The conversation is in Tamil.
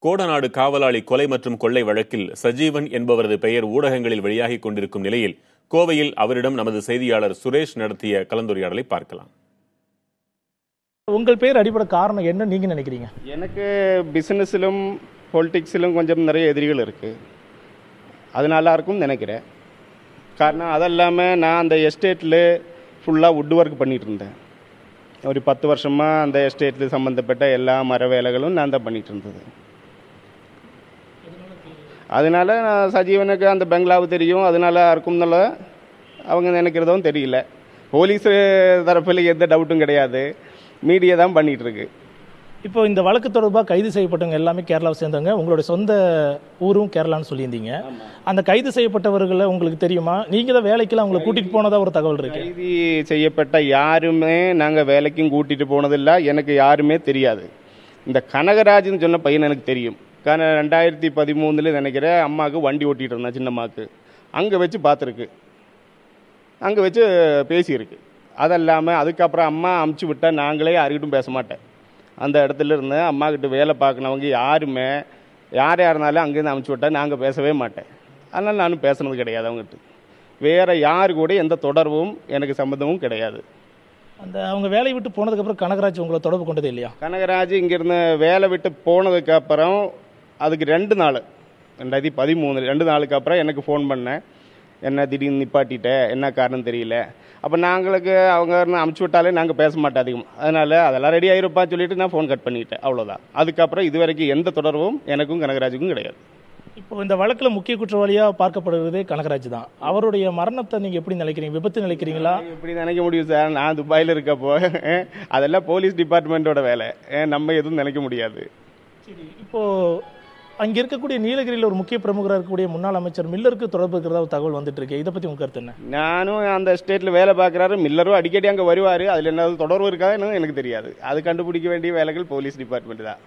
கோடநாடு காவலாளி கொலை மற்றும் கொள்ளை வழக்கில் சஜீவன் என்பவரது பெயர் ஊடகங்களில் வெளியாகிக் கொண்டிருக்கும் நிலையில் கோவையில் அவரிடம் நமது செய்தியாளர் சுரேஷ் நடத்திய கலந்துரையாடலை பார்க்கலாம். உங்கள் பேர் அடிப்படை காரணம் என்ன நீங்க நினைக்கிறீங்க? எனக்கு பிசினஸிலும் பொலிட்டிக்ஸிலும் கொஞ்சம் நிறைய எதிரிகள் இருக்கு. அது நல்லா இருக்கும் நினைக்கிறேன். காரணம் அதெல்லாமல் நான் அந்த எஸ்டேட்டில் ஃபுல்லாக வுட் ஒர்க் பண்ணிட்டு இருந்தேன். ஒரு 10 வருஷமாக அந்த எஸ்டேட்டில் சம்மந்தப்பட்ட எல்லா மர வேலைகளும் நான் தான் பண்ணிட்டு இருந்தது. அதனால நான் சஜீவனுக்கு அந்த பெங்களாவு தெரியும், அதனால இருக்கும்னால அவங்க நினைக்கிறதும் தெரியல. போலீஸ் தரப்பில் எந்த டவுட்டும் கிடையாது, மீடியா தான் பண்ணிட்டு இருக்கு. இப்போ இந்த வழக்கு தொடர்பாக கைது செய்யப்பட்டவங்க எல்லாமே கேரளாவை சேர்ந்தவங்க. உங்களுடைய சொந்த ஊரும் கேரளான்னு சொல்லியிருந்தீங்க. அந்த கைது செய்யப்பட்டவர்களை உங்களுக்கு தெரியுமா? நீங்க தான் வேலைக்கெல்லாம் அவங்களை கூட்டிட்டு போனதா ஒரு தகவல் இருக்கு. கைது செய்யப்பட்ட யாருமே நாங்கள் வேலைக்கும் கூட்டிட்டு போனதில்லை, எனக்கு யாருமே தெரியாது. இந்த கனகராஜ்னு சொன்ன பையன் எனக்கு தெரியும். 2013 நினைக்கிறேன் அம்மாவுக்கு வண்டி ஓட்டிகிட்டு இருந்தேன், சின்னம்மாவுக்கு. அங்கே வச்சு பார்த்துருக்கு, அங்கே வச்சு பேசியிருக்கு. அதெல்லாமல் அதுக்கப்புறம் அம்மா அமுச்சு விட்டால் நாங்களே யாருக்கிட்டும் பேச மாட்டேன். அந்த இடத்துல இருந்து அம்மாக்கிட்ட வேலை பார்க்கணவங்க யாருமே யாராக இருந்தாலும் அங்கேருந்து அமுச்சு விட்டால் நாங்கள் பேசவே மாட்டேன். அதனால் நானும் பேசுனது கிடையாது அவங்ககிட்ட. வேறு யாரு கூட எந்த தொடர்பும் எனக்கு சம்மந்தமும் கிடையாது. அந்த அவங்க வேலையை விட்டு போனதுக்கப்புறம் கனகராஜ் உங்களை தொடர்பு கொண்டது இல்லையா? கனகராஜ் இங்கேருந்து வேலை விட்டு போனதுக்கப்புறம் அதுக்கு 2 நாள் 2013 2 நாளுக்கு அப்புறம் எனக்கு ஃபோன் பண்ணேன். என்ன திடீர்னு நிப்பாட்டிட்ட, என்ன காரணம் தெரியல. அப்போ நாங்களுக்கு அவங்க அமுச்சு விட்டாலே நாங்கள் பேச மாட்டோம் அதிகம். அதனால் அதெல்லாம் ரெடி ஆகிருப்பான்னு சொல்லிட்டு நான் ஃபோன் கட் பண்ணிட்டேன், அவ்வளோதான். அதுக்கப்புறம் இது வரைக்கும் எந்த தொடர்பும் எனக்கும் கனகராஜுக்கும் கிடையாது. இப்போ இந்த வழக்கில் முக்கிய குற்றவாளியாக பார்க்கப்படுறது கனகராஜ் தான். அவருடைய மரணத்தை நீங்கள் எப்படி நினைக்கிறீங்க? விபத்து நினைக்கிறீங்களா? எப்படி நினைக்க முடியும் சார்? நான் துபாயில் இருக்கப்போ அதெல்லாம் போலீஸ் டிபார்ட்மெண்ட்டோட வேலை, நம்ம எதுவும் நினைக்க முடியாது. சரி, இப்போ அங்கே இருக்கக்கூடிய நீலகிரியில் ஒரு முக்கிய பிரமுகராக இருக்கக்கூடிய முன்னாள் அமைச்சர் மில்லருக்கு தொடர்பு இருக்கிறதா ஒரு தகவல் வந்துட்டு இருக்கு. இதை பற்றி உங்க கருத்து என்ன? நானும் அந்த ஸ்டேட்டில் வேலை பார்க்குறாரு, மில்லரும் அடிக்கடி அங்கே வருவார். அதில் என்ன தொடர்பு இருக்காதுன்னு எனக்கு தெரியாது. அது கண்டுபிடிக்க வேண்டிய வேலைகள் போலீஸ் டிபார்ட்மெண்ட் தான்.